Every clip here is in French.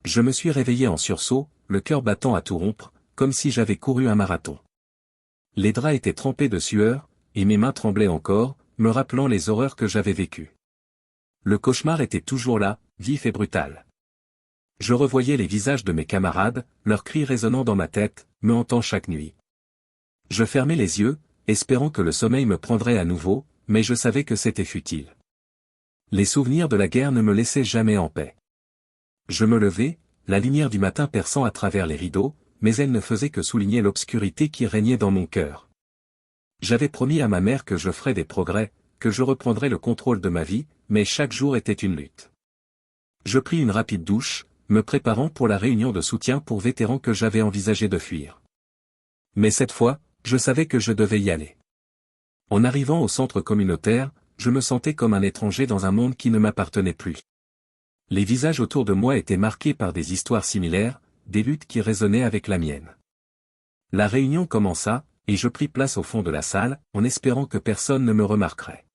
Je me suis réveillé en sursaut, le cœur battant à tout rompre, comme si j'avais couru un marathon. Les draps étaient trempés de sueur, et mes mains tremblaient encore, me rappelant les horreurs que j'avais vécues. Le cauchemar était toujours là, vif et brutal. Je revoyais les visages de mes camarades, leurs cris résonnant dans ma tête, me hantant chaque nuit. Je fermais les yeux, espérant que le sommeil me prendrait à nouveau, mais je savais que c'était futile. Les souvenirs de la guerre ne me laissaient jamais en paix. Je me levais, la lumière du matin perçant à travers les rideaux, mais elle ne faisait que souligner l'obscurité qui régnait dans mon cœur. J'avais promis à ma mère que je ferais des progrès, que je reprendrais le contrôle de ma vie, mais chaque jour était une lutte. Je pris une rapide douche, me préparant pour la réunion de soutien pour vétérans que j'avais envisagé de fuir. Mais cette fois, je savais que je devais y aller. En arrivant au centre communautaire, je me sentais comme un étranger dans un monde qui ne m'appartenait plus. Les visages autour de moi étaient marqués par des histoires similaires, des luttes qui résonnaient avec la mienne. La réunion commença, et je pris place au fond de la salle, en espérant que personne ne me remarquerait.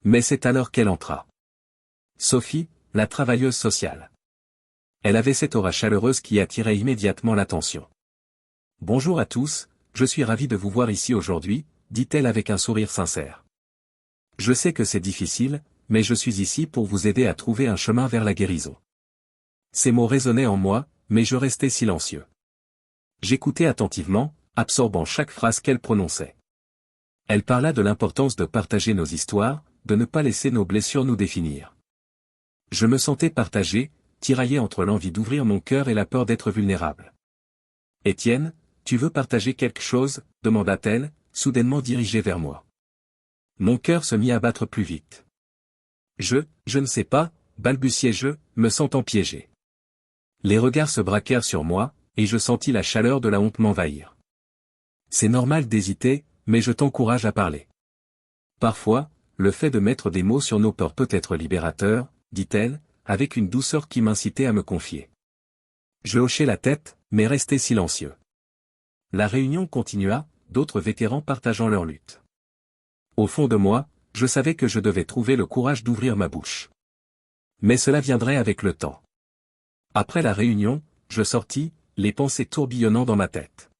Mais c'est alors qu'elle entra. Sophie, la travailleuse sociale. Elle avait cette aura chaleureuse qui attirait immédiatement l'attention. « Bonjour à tous, je suis ravie de vous voir ici aujourd'hui », dit-elle avec un sourire sincère. « Je sais que c'est difficile, mais je suis ici pour vous aider à trouver un chemin vers la guérison. » Ces mots résonnaient en moi, mais je restais silencieux. J'écoutais attentivement, absorbant chaque phrase qu'elle prononçait. Elle parla de l'importance de partager nos histoires, de ne pas laisser nos blessures nous définir. Je me sentais partagé, tiraillé entre l'envie d'ouvrir mon cœur et la peur d'être vulnérable. « Étienne, tu veux partager quelque chose ?» demanda-t-elle, soudainement dirigée vers moi. Mon cœur se mit à battre plus vite. Je ne sais pas, balbutiai-je, me sentant piégé. Les regards se braquèrent sur moi, et je sentis la chaleur de la honte m'envahir. C'est normal d'hésiter, mais je t'encourage à parler. Parfois, le fait de mettre des mots sur nos peurs peut être libérateur, dit-elle, avec une douceur qui m'incitait à me confier. Je hochai la tête, mais restai silencieux. La réunion continua, d'autres vétérans partageant leur lutte. Au fond de moi, je savais que je devais trouver le courage d'ouvrir ma bouche. Mais cela viendrait avec le temps. Après la réunion, je sortis, les pensées tourbillonnant dans ma tête.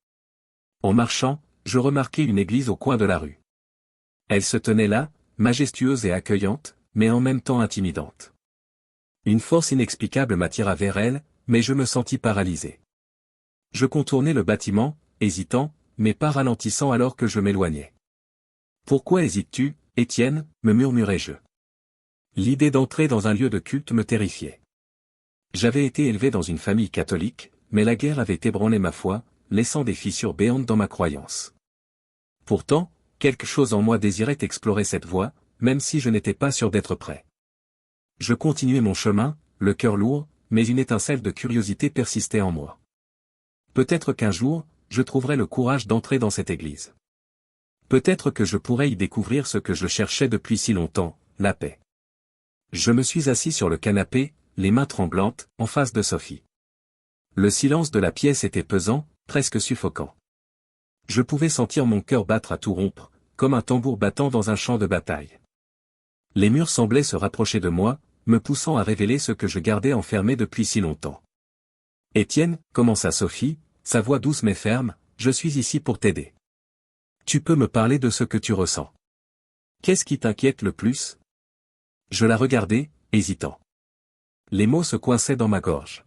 En marchant, je remarquai une église au coin de la rue. Elle se tenait là, majestueuse et accueillante, mais en même temps intimidante. Une force inexplicable m'attira vers elle, mais je me sentis paralysé. Je contournai le bâtiment, hésitant, mais pas ralentissant alors que je m'éloignais. « Pourquoi hésites-tu, Étienne ?» me murmurai-je. L'idée d'entrer dans un lieu de culte me terrifiait. J'avais été élevé dans une famille catholique, mais la guerre avait ébranlé ma foi, laissant des fissures béantes dans ma croyance. Pourtant, quelque chose en moi désirait explorer cette voie, même si je n'étais pas sûr d'être prêt. Je continuai mon chemin, le cœur lourd, mais une étincelle de curiosité persistait en moi. Peut-être qu'un jour, je trouverai le courage d'entrer dans cette église. Peut-être que je pourrais y découvrir ce que je cherchais depuis si longtemps, la paix. Je me suis assis sur le canapé, les mains tremblantes, en face de Sophie. Le silence de la pièce était pesant, presque suffocant. Je pouvais sentir mon cœur battre à tout rompre, comme un tambour battant dans un champ de bataille. Les murs semblaient se rapprocher de moi, me poussant à révéler ce que je gardais enfermé depuis si longtemps. « Étienne, » commença Sophie, sa voix douce mais ferme, « je suis ici pour t'aider. Tu peux me parler de ce que tu ressens. Qu'est-ce qui t'inquiète le plus ?» Je la regardai, hésitant. Les mots se coinçaient dans ma gorge.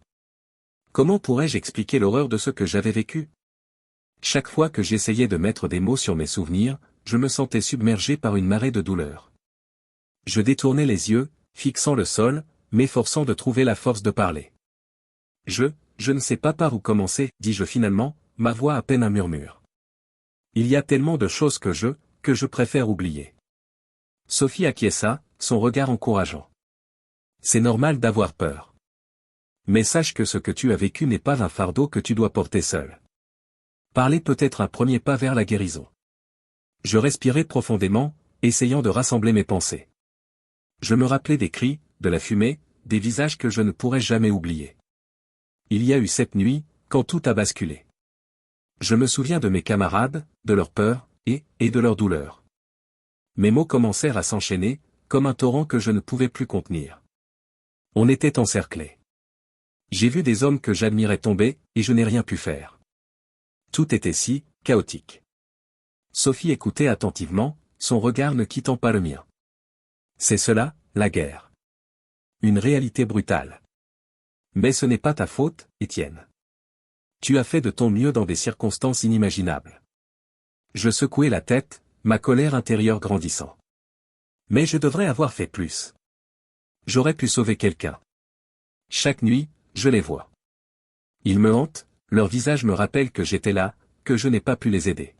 Comment pourrais-je expliquer l'horreur de ce que j'avais vécu? Chaque fois que j'essayais de mettre des mots sur mes souvenirs, je me sentais submergé par une marée de douleur. Je détournais les yeux, fixant le sol, m'efforçant de trouver la force de parler. Je ne sais pas par où commencer, dis-je finalement, ma voix à peine un murmure. Il y a tellement de choses que je préfère oublier. Sophie acquiesça, son regard encourageant. C'est normal d'avoir peur. Mais sache que ce que tu as vécu n'est pas un fardeau que tu dois porter seul. Parler peut être un premier pas vers la guérison. Je respirai profondément, essayant de rassembler mes pensées. Je me rappelais des cris, de la fumée, des visages que je ne pourrais jamais oublier. Il y a eu cette nuit, quand tout a basculé. Je me souviens de mes camarades, de leur peur, et de leur douleur. Mes mots commencèrent à s'enchaîner, comme un torrent que je ne pouvais plus contenir. On était encerclés. J'ai vu des hommes que j'admirais tomber, et je n'ai rien pu faire. Tout était si chaotique. Sophie écoutait attentivement, son regard ne quittant pas le mien. C'est cela, la guerre. Une réalité brutale. Mais ce n'est pas ta faute, Étienne. Tu as fait de ton mieux dans des circonstances inimaginables. Je secouai la tête, ma colère intérieure grandissant. Mais je devrais avoir fait plus. J'aurais pu sauver quelqu'un. Chaque nuit, je les vois. Ils me hantent, leur visage me rappelle que j'étais là, que je n'ai pas pu les aider.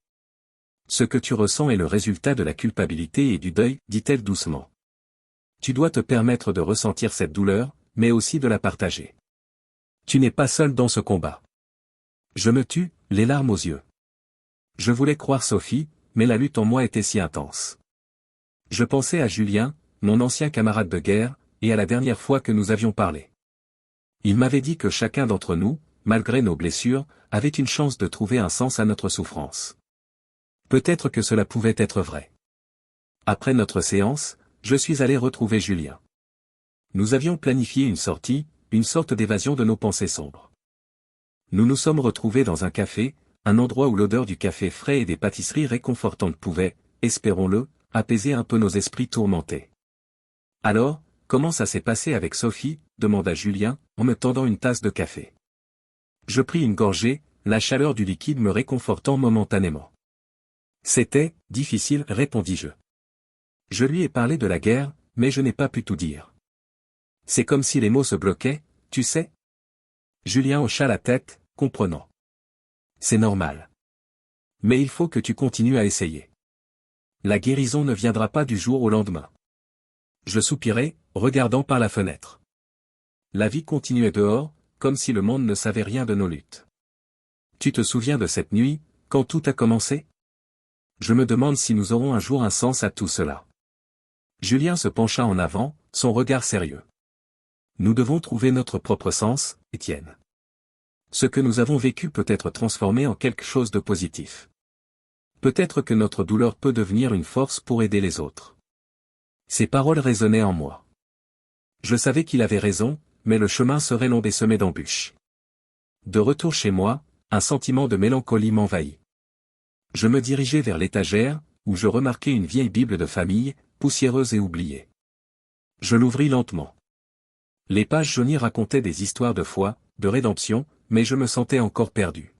Ce que tu ressens est le résultat de la culpabilité et du deuil, dit-elle doucement. Tu dois te permettre de ressentir cette douleur, mais aussi de la partager. Tu n'es pas seul dans ce combat. Je me tue, les larmes aux yeux. Je voulais croire Sophie, mais la lutte en moi était si intense. Je pensais à Julien, mon ancien camarade de guerre, et à la dernière fois que nous avions parlé. Il m'avait dit que chacun d'entre nous, malgré nos blessures, avait une chance de trouver un sens à notre souffrance. Peut-être que cela pouvait être vrai. Après notre séance, je suis allé retrouver Julien. Nous avions planifié une sortie, une sorte d'évasion de nos pensées sombres. Nous nous sommes retrouvés dans un café, un endroit où l'odeur du café frais et des pâtisseries réconfortantes pouvait, espérons-le, apaiser un peu nos esprits tourmentés. Alors, comment ça s'est passé avec Sophie, demanda Julien, en me tendant une tasse de café. Je pris une gorgée, la chaleur du liquide me réconfortant momentanément. C'était difficile, répondis-je. Je lui ai parlé de la guerre, mais je n'ai pas pu tout dire. C'est comme si les mots se bloquaient, tu sais. Julien hocha la tête, comprenant. C'est normal. Mais il faut que tu continues à essayer. La guérison ne viendra pas du jour au lendemain. Je soupirai, regardant par la fenêtre. La vie continuait dehors, comme si le monde ne savait rien de nos luttes. Tu te souviens de cette nuit, quand tout a commencé? Je me demande si nous aurons un jour un sens à tout cela. Julien se pencha en avant, son regard sérieux. Nous devons trouver notre propre sens, Étienne. Ce que nous avons vécu peut être transformé en quelque chose de positif. Peut-être que notre douleur peut devenir une force pour aider les autres. Ces paroles résonnaient en moi. Je savais qu'il avait raison, mais le chemin serait long et semé d'embûches. De retour chez moi, un sentiment de mélancolie m'envahit. Je me dirigeai vers l'étagère, où je remarquai une vieille Bible de famille, poussiéreuse et oubliée. Je l'ouvris lentement. Les pages jaunies racontaient des histoires de foi, de rédemption, mais je me sentais encore perdu.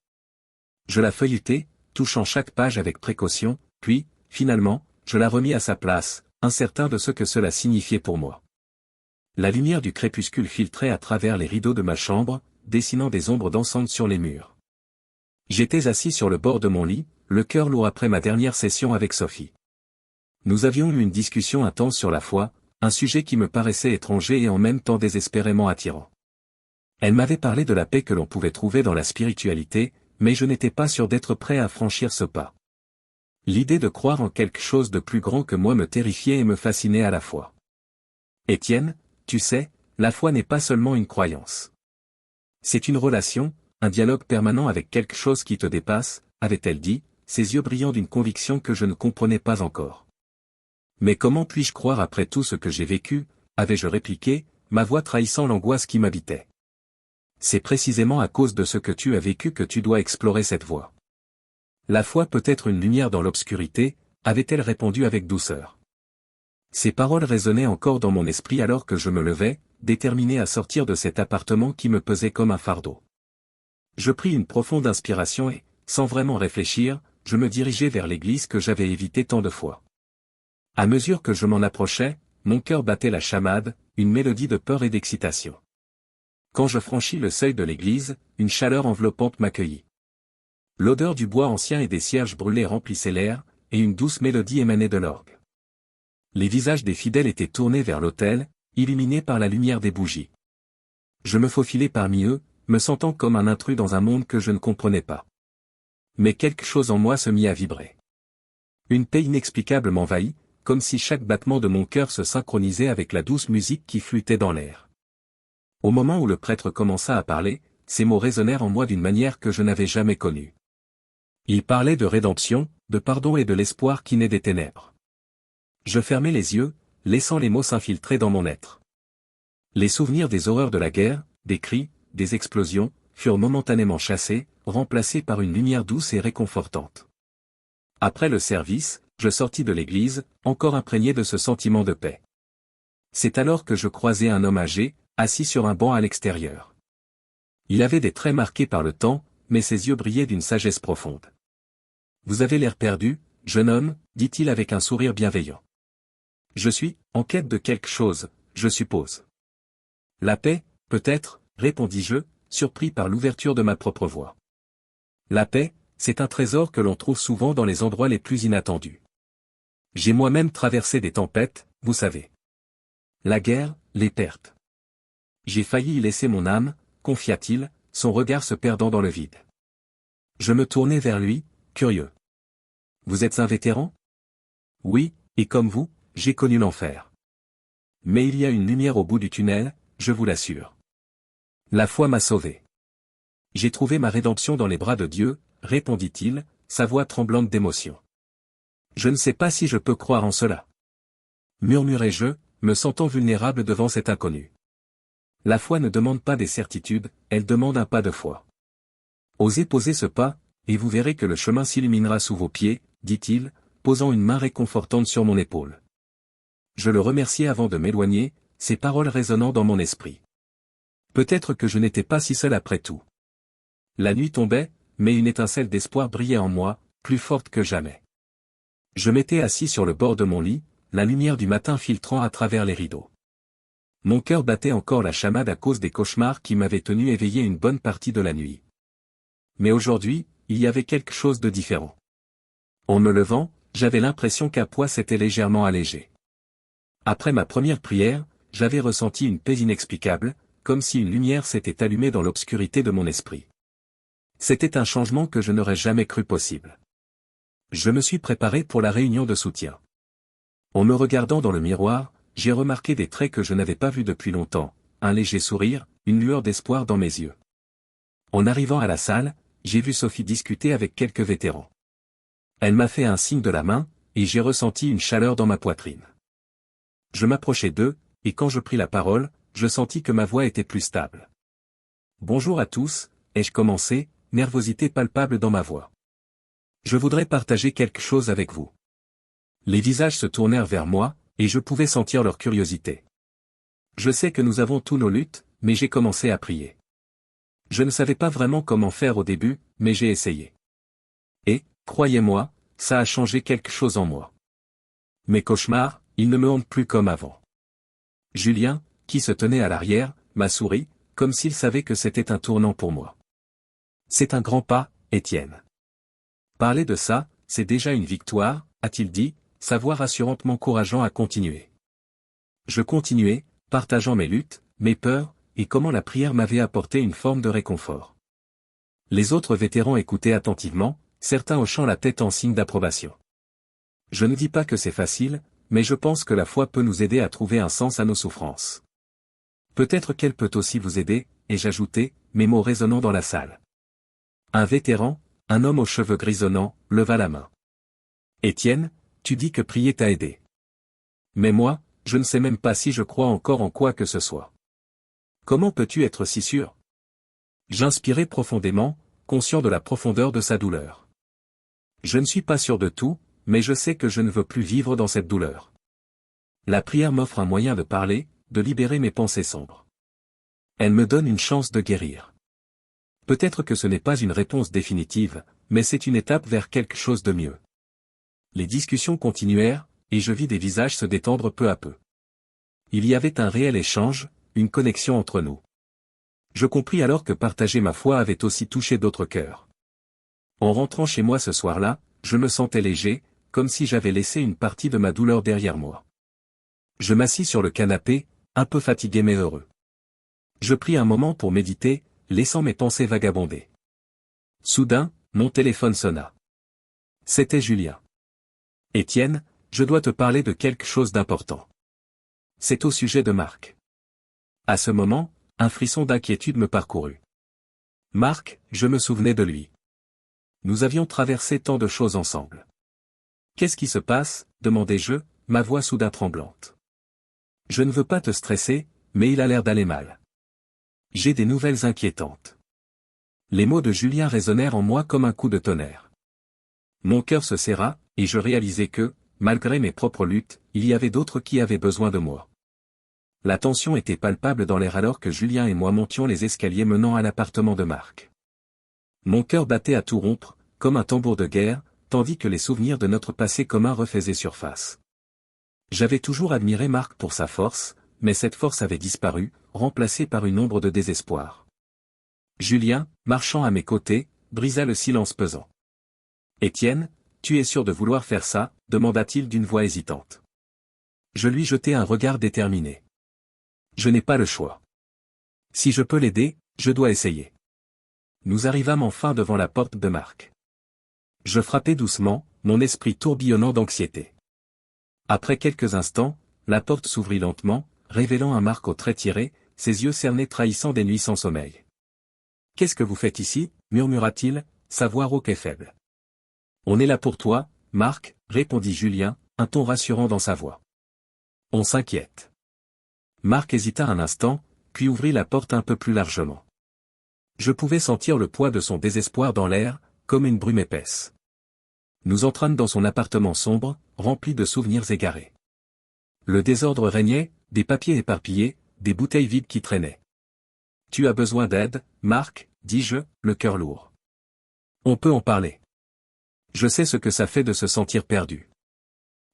Je la feuilletai, touchant chaque page avec précaution, puis, finalement, je la remis à sa place, incertain de ce que cela signifiait pour moi. La lumière du crépuscule filtrait à travers les rideaux de ma chambre, dessinant des ombres dansantes sur les murs. J'étais assis sur le bord de mon lit, le cœur lourd après ma dernière session avec Sophie. Nous avions eu une discussion intense sur la foi, un sujet qui me paraissait étranger et en même temps désespérément attirant. Elle m'avait parlé de la paix que l'on pouvait trouver dans la spiritualité, mais je n'étais pas sûr d'être prêt à franchir ce pas. L'idée de croire en quelque chose de plus grand que moi me terrifiait et me fascinait à la fois. Étienne, tu sais, la foi n'est pas seulement une croyance. C'est une relation, un dialogue permanent avec quelque chose qui te dépasse, avait-elle dit, ses yeux brillant d'une conviction que je ne comprenais pas encore. Mais comment puis-je croire après tout ce que j'ai vécu, avais-je répliqué, ma voix trahissant l'angoisse qui m'habitait. C'est précisément à cause de ce que tu as vécu que tu dois explorer cette voie. La foi peut être une lumière dans l'obscurité, avait-elle répondu avec douceur. Ces paroles résonnaient encore dans mon esprit alors que je me levais, déterminé à sortir de cet appartement qui me pesait comme un fardeau. Je pris une profonde inspiration et, sans vraiment réfléchir, je me dirigeai vers l'église que j'avais évitée tant de fois. À mesure que je m'en approchais, mon cœur battait la chamade, une mélodie de peur et d'excitation. Quand je franchis le seuil de l'église, une chaleur enveloppante m'accueillit. L'odeur du bois ancien et des cierges brûlés remplissait l'air, et une douce mélodie émanait de l'orgue. Les visages des fidèles étaient tournés vers l'autel, illuminés par la lumière des bougies. Je me faufilai parmi eux, me sentant comme un intrus dans un monde que je ne comprenais pas. Mais quelque chose en moi se mit à vibrer. Une paix inexplicable m'envahit, comme si chaque battement de mon cœur se synchronisait avec la douce musique qui flûtait dans l'air. Au moment où le prêtre commença à parler, ces mots résonnèrent en moi d'une manière que je n'avais jamais connue. Il parlait de rédemption, de pardon et de l'espoir qui naît des ténèbres. Je fermai les yeux, laissant les mots s'infiltrer dans mon être. Les souvenirs des horreurs de la guerre, des cris, des explosions, furent momentanément chassées, remplacées par une lumière douce et réconfortante. Après le service, je sortis de l'église, encore imprégné de ce sentiment de paix. C'est alors que je croisai un homme âgé, assis sur un banc à l'extérieur. Il avait des traits marqués par le temps, mais ses yeux brillaient d'une sagesse profonde. « Vous avez l'air perdu, jeune homme, dit-il avec un sourire bienveillant. Je suis, en quête de quelque chose, je suppose. La paix, peut-être, répondis-je, surpris par l'ouverture de ma propre voix. La paix, c'est un trésor que l'on trouve souvent dans les endroits les plus inattendus. J'ai moi-même traversé des tempêtes, vous savez. La guerre, les pertes. J'ai failli y laisser mon âme, confia-t-il, son regard se perdant dans le vide. Je me tournai vers lui, curieux. Vous êtes un vétéran? Oui, et comme vous, j'ai connu l'enfer. Mais il y a une lumière au bout du tunnel, je vous l'assure. La foi m'a sauvé. J'ai trouvé ma rédemption dans les bras de Dieu, répondit-il, sa voix tremblante d'émotion. Je ne sais pas si je peux croire en cela. Murmurai-je, me sentant vulnérable devant cet inconnu. La foi ne demande pas des certitudes, elle demande un pas de foi. Osez poser ce pas, et vous verrez que le chemin s'illuminera sous vos pieds, dit-il, posant une main réconfortante sur mon épaule. Je le remerciai avant de m'éloigner, ces paroles résonnant dans mon esprit. Peut-être que je n'étais pas si seul après tout. La nuit tombait, mais une étincelle d'espoir brillait en moi, plus forte que jamais. Je m'étais assis sur le bord de mon lit, la lumière du matin filtrant à travers les rideaux. Mon cœur battait encore la chamade à cause des cauchemars qui m'avaient tenu éveillé une bonne partie de la nuit. Mais aujourd'hui, il y avait quelque chose de différent. En me levant, j'avais l'impression qu'un poids s'était légèrement allégé. Après ma première prière, j'avais ressenti une paix inexplicable, comme si une lumière s'était allumée dans l'obscurité de mon esprit. C'était un changement que je n'aurais jamais cru possible. Je me suis préparé pour la réunion de soutien. En me regardant dans le miroir, j'ai remarqué des traits que je n'avais pas vus depuis longtemps, un léger sourire, une lueur d'espoir dans mes yeux. En arrivant à la salle, j'ai vu Sophie discuter avec quelques vétérans. Elle m'a fait un signe de la main, et j'ai ressenti une chaleur dans ma poitrine. Je m'approchai d'eux, et quand je pris la parole, je sentis que ma voix était plus stable. Bonjour à tous, ai-je commencé, nervosité palpable dans ma voix. Je voudrais partager quelque chose avec vous. Les visages se tournèrent vers moi, et je pouvais sentir leur curiosité. Je sais que nous avons tous nos luttes, mais j'ai commencé à prier. Je ne savais pas vraiment comment faire au début, mais j'ai essayé. Et, croyez-moi, ça a changé quelque chose en moi. Mes cauchemars, ils ne me hantent plus comme avant. Julien, qui se tenait à l'arrière, m'a souri, comme s'il savait que c'était un tournant pour moi. C'est un grand pas, Étienne. Parler de ça, c'est déjà une victoire, a-t-il dit, sa voix rassurante m'encourageant à continuer. Je continuais, partageant mes luttes, mes peurs, et comment la prière m'avait apporté une forme de réconfort. Les autres vétérans écoutaient attentivement, certains hochant la tête en signe d'approbation. Je ne dis pas que c'est facile, mais je pense que la foi peut nous aider à trouver un sens à nos souffrances. Peut-être qu'elle peut aussi vous aider, et j'ajoutai, mes mots résonnant dans la salle. Un vétéran, un homme aux cheveux grisonnants, leva la main. Étienne, tu dis que prier t'a aidé. Mais moi, je ne sais même pas si je crois encore en quoi que ce soit. Comment peux-tu être si sûr? J'inspirai profondément, conscient de la profondeur de sa douleur. Je ne suis pas sûr de tout, mais je sais que je ne veux plus vivre dans cette douleur. La prière m'offre un moyen de parler, de libérer mes pensées sombres. Elle me donne une chance de guérir. Peut-être que ce n'est pas une réponse définitive, mais c'est une étape vers quelque chose de mieux. Les discussions continuèrent, et je vis des visages se détendre peu à peu. Il y avait un réel échange, une connexion entre nous. Je compris alors que partager ma foi avait aussi touché d'autres cœurs. En rentrant chez moi ce soir-là, je me sentais léger, comme si j'avais laissé une partie de ma douleur derrière moi. Je m'assis sur le canapé, un peu fatigué mais heureux. Je pris un moment pour méditer, laissant mes pensées vagabonder. Soudain, mon téléphone sonna. C'était Julien. Étienne, je dois te parler de quelque chose d'important. C'est au sujet de Marc. À ce moment, un frisson d'inquiétude me parcourut. Marc, je me souvenais de lui. Nous avions traversé tant de choses ensemble. Qu'est-ce qui se passe, demandai-je, ma voix soudain tremblante. Je ne veux pas te stresser, mais il a l'air d'aller mal. J'ai des nouvelles inquiétantes. Les mots de Julien résonnèrent en moi comme un coup de tonnerre. Mon cœur se serra, et je réalisai que, malgré mes propres luttes, il y avait d'autres qui avaient besoin de moi. La tension était palpable dans l'air alors que Julien et moi montions les escaliers menant à l'appartement de Marc. Mon cœur battait à tout rompre, comme un tambour de guerre, tandis que les souvenirs de notre passé commun refaisaient surface. J'avais toujours admiré Marc pour sa force, mais cette force avait disparu, remplacée par une ombre de désespoir. Julien, marchant à mes côtés, brisa le silence pesant. « Étienne, tu es sûr de vouloir faire ça ?» demanda-t-il d'une voix hésitante. Je lui jetai un regard déterminé. Je n'ai pas le choix. Si je peux l'aider, je dois essayer. Nous arrivâmes enfin devant la porte de Marc. Je frappai doucement, mon esprit tourbillonnant d'anxiété. Après quelques instants, la porte s'ouvrit lentement, révélant un Marc aux traits tirés, ses yeux cernés trahissant des nuits sans sommeil. « Qu'est-ce que vous faites ici ?» murmura-t-il, sa voix rauque et faible. « On est là pour toi, Marc, » répondit Julien, un ton rassurant dans sa voix. « On s'inquiète. » Marc hésita un instant, puis ouvrit la porte un peu plus largement. Je pouvais sentir le poids de son désespoir dans l'air, comme une brume épaisse. Nous entrâmes dans son appartement sombre, rempli de souvenirs égarés. Le désordre régnait, des papiers éparpillés, des bouteilles vides qui traînaient. « Tu as besoin d'aide, Marc ?» dis-je, le cœur lourd. « On peut en parler. Je sais ce que ça fait de se sentir perdu. »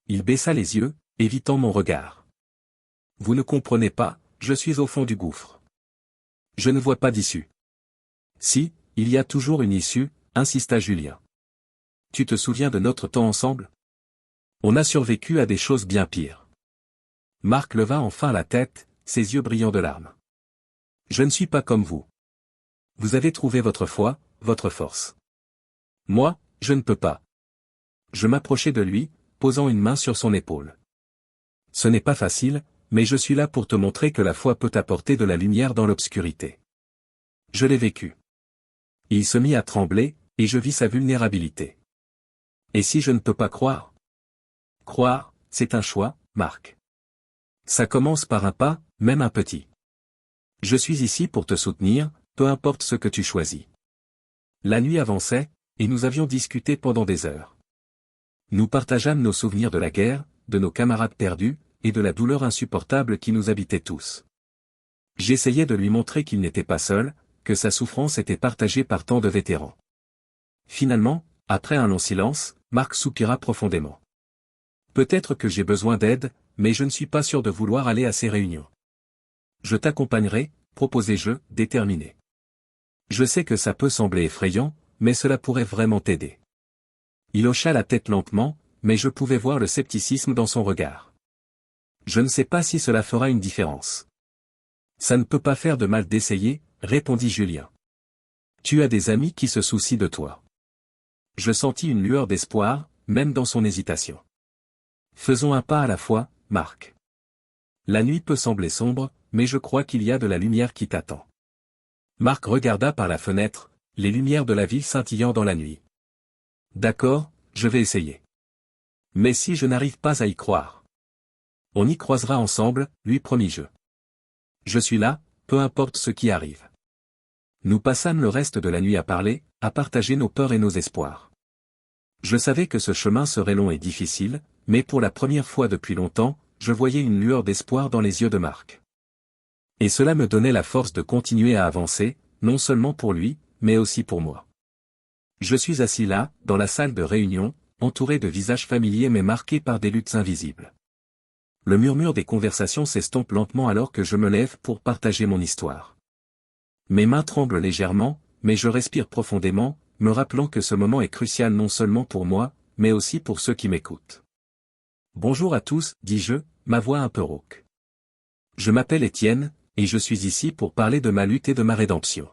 Il baissa les yeux, évitant mon regard. « Vous ne comprenez pas, je suis au fond du gouffre. Je ne vois pas d'issue. » « Si, il y a toujours une issue, » insista Julien. « Tu te souviens de notre temps ensemble ? On a survécu à des choses bien pires. » Marc leva enfin la tête, ses yeux brillants de larmes. « Je ne suis pas comme vous. Vous avez trouvé votre foi, votre force. Moi, je ne peux pas. » Je m'approchai de lui, posant une main sur son épaule. « Ce n'est pas facile, mais je suis là pour te montrer que la foi peut apporter de la lumière dans l'obscurité. Je l'ai vécu. » Il se mit à trembler, et je vis sa vulnérabilité. « Et si je ne peux pas croire ? » Croire, c'est un choix, Marc. Ça commence par un pas, même un petit. Je suis ici pour te soutenir, peu importe ce que tu choisis. La nuit avançait, et nous avions discuté pendant des heures. Nous partageâmes nos souvenirs de la guerre, de nos camarades perdus, et de la douleur insupportable qui nous habitait tous. J'essayais de lui montrer qu'il n'était pas seul, que sa souffrance était partagée par tant de vétérans. Finalement, après un long silence, Marc soupira profondément. « Peut-être que j'ai besoin d'aide, mais je ne suis pas sûr de vouloir aller à ces réunions. »« Je t'accompagnerai, » proposai-je, déterminé. « Je sais que ça peut sembler effrayant, mais cela pourrait vraiment t'aider. » Il hocha la tête lentement, mais je pouvais voir le scepticisme dans son regard. « Je ne sais pas si cela fera une différence. »« Ça ne peut pas faire de mal d'essayer, » répondit Julien. « Tu as des amis qui se soucient de toi. » Je sentis une lueur d'espoir, même dans son hésitation. « Faisons un pas à la fois, Marc. La nuit peut sembler sombre, mais je crois qu'il y a de la lumière qui t'attend. » Marc regarda par la fenêtre, les lumières de la ville scintillant dans la nuit. « D'accord, je vais essayer. Mais si je n'arrive pas à y croire ? » « On y croisera ensemble, lui promis-je. Je suis là, peu importe ce qui arrive. » Nous passâmes le reste de la nuit à parler, à partager nos peurs et nos espoirs. Je savais que ce chemin serait long et difficile, mais pour la première fois depuis longtemps, je voyais une lueur d'espoir dans les yeux de Marc. Et cela me donnait la force de continuer à avancer, non seulement pour lui, mais aussi pour moi. Je suis assis là, dans la salle de réunion, entouré de visages familiers mais marqués par des luttes invisibles. Le murmure des conversations s'estompe lentement alors que je me lève pour partager mon histoire. Mes mains tremblent légèrement, mais je respire profondément, me rappelant que ce moment est crucial non seulement pour moi, mais aussi pour ceux qui m'écoutent. « Bonjour à tous, dis-je, ma voix un peu rauque. Je m'appelle Étienne, et je suis ici pour parler de ma lutte et de ma rédemption.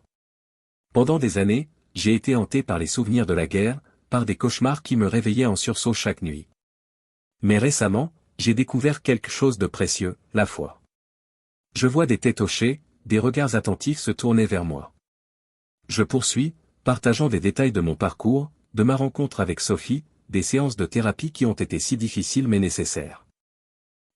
Pendant des années, j'ai été hanté par les souvenirs de la guerre, par des cauchemars qui me réveillaient en sursaut chaque nuit. Mais récemment, j'ai découvert quelque chose de précieux, la foi. Je vois des têtes hochées, des regards attentifs se tourner vers moi. Je poursuis, partageant des détails de mon parcours, de ma rencontre avec Sophie, des séances de thérapie qui ont été si difficiles mais nécessaires.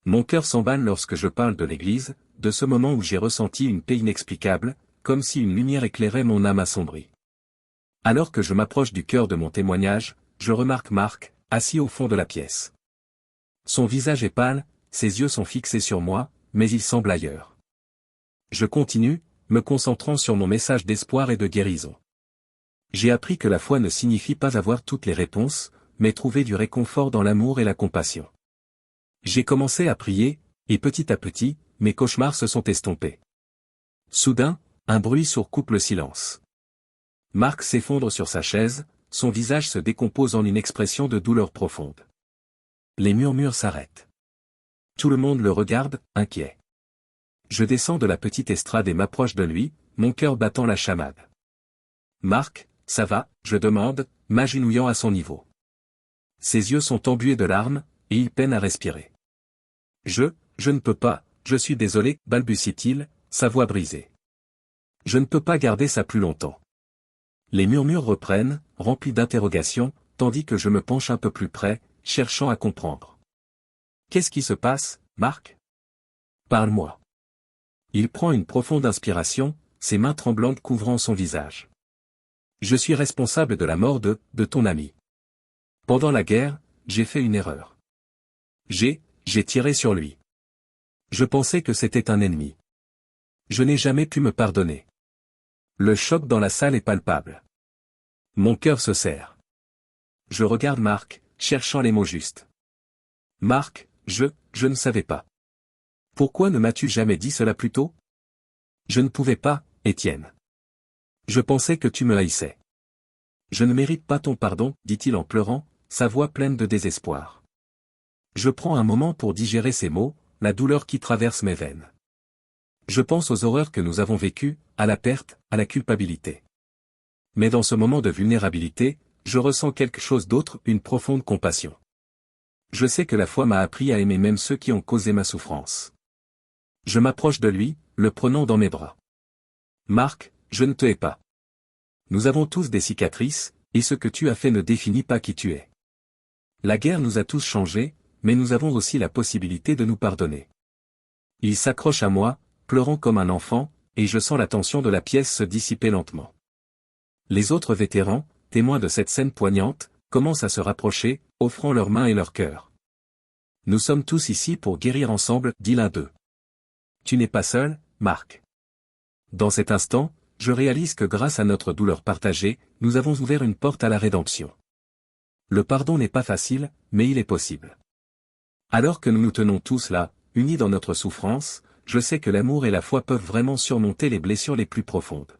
Mon cœur s'emballe lorsque je parle de l'Église, de ce moment où j'ai ressenti une paix inexplicable, comme si une lumière éclairait mon âme assombrie. Alors que je m'approche du cœur de mon témoignage, je remarque Marc, assis au fond de la pièce. Son visage est pâle, ses yeux sont fixés sur moi, mais il semble ailleurs. Je continue, me concentrant sur mon message d'espoir et de guérison. J'ai appris que la foi ne signifie pas avoir toutes les réponses, mais trouver du réconfort dans l'amour et la compassion. J'ai commencé à prier, et petit à petit, mes cauchemars se sont estompés. Soudain, un bruit sourd coupe le silence. Marc s'effondre sur sa chaise, son visage se décompose en une expression de douleur profonde. Les murmures s'arrêtent. Tout le monde le regarde, inquiet. Je descends de la petite estrade et m'approche de lui, mon cœur battant la chamade. Marc, ça va, je demande, m'agenouillant à son niveau. Ses yeux sont embués de larmes, et il peine à respirer. Je ne peux pas, je suis désolé, balbutie-t-il, sa voix brisée. Je ne peux pas garder ça plus longtemps. Les murmures reprennent, remplis d'interrogations, tandis que je me penche un peu plus près, cherchant à comprendre. Qu'est-ce qui se passe, Marc? Parle-moi. Il prend une profonde inspiration, ses mains tremblantes couvrant son visage. Je suis responsable de la mort de ton ami. Pendant la guerre, j'ai fait une erreur. J'ai tiré sur lui. Je pensais que c'était un ennemi. Je n'ai jamais pu me pardonner. Le choc dans la salle est palpable. Mon cœur se serre. Je regarde Marc, cherchant les mots justes. Marc, je ne savais pas. Pourquoi ne m'as-tu jamais dit cela plus tôt? Je ne pouvais pas, Étienne. Je pensais que tu me haïssais. Je ne mérite pas ton pardon, dit-il en pleurant, sa voix pleine de désespoir. Je prends un moment pour digérer ces mots, la douleur qui traverse mes veines. Je pense aux horreurs que nous avons vécues, à la perte, à la culpabilité. Mais dans ce moment de vulnérabilité, je ressens quelque chose d'autre, une profonde compassion. Je sais que la foi m'a appris à aimer même ceux qui ont causé ma souffrance. Je m'approche de lui, le prenant dans mes bras. Marc, je ne te hais pas. Nous avons tous des cicatrices, et ce que tu as fait ne définit pas qui tu es. La guerre nous a tous changés, mais nous avons aussi la possibilité de nous pardonner. Il s'accroche à moi, pleurant comme un enfant, et je sens la tension de la pièce se dissiper lentement. Les autres vétérans, témoins de cette scène poignante, commencent à se rapprocher, offrant leurs mains et leur cœur. Nous sommes tous ici pour guérir ensemble, dit l'un d'eux. Tu n'es pas seul, Marc. Dans cet instant, je réalise que grâce à notre douleur partagée, nous avons ouvert une porte à la rédemption. Le pardon n'est pas facile, mais il est possible. Alors que nous nous tenons tous là, unis dans notre souffrance, je sais que l'amour et la foi peuvent vraiment surmonter les blessures les plus profondes.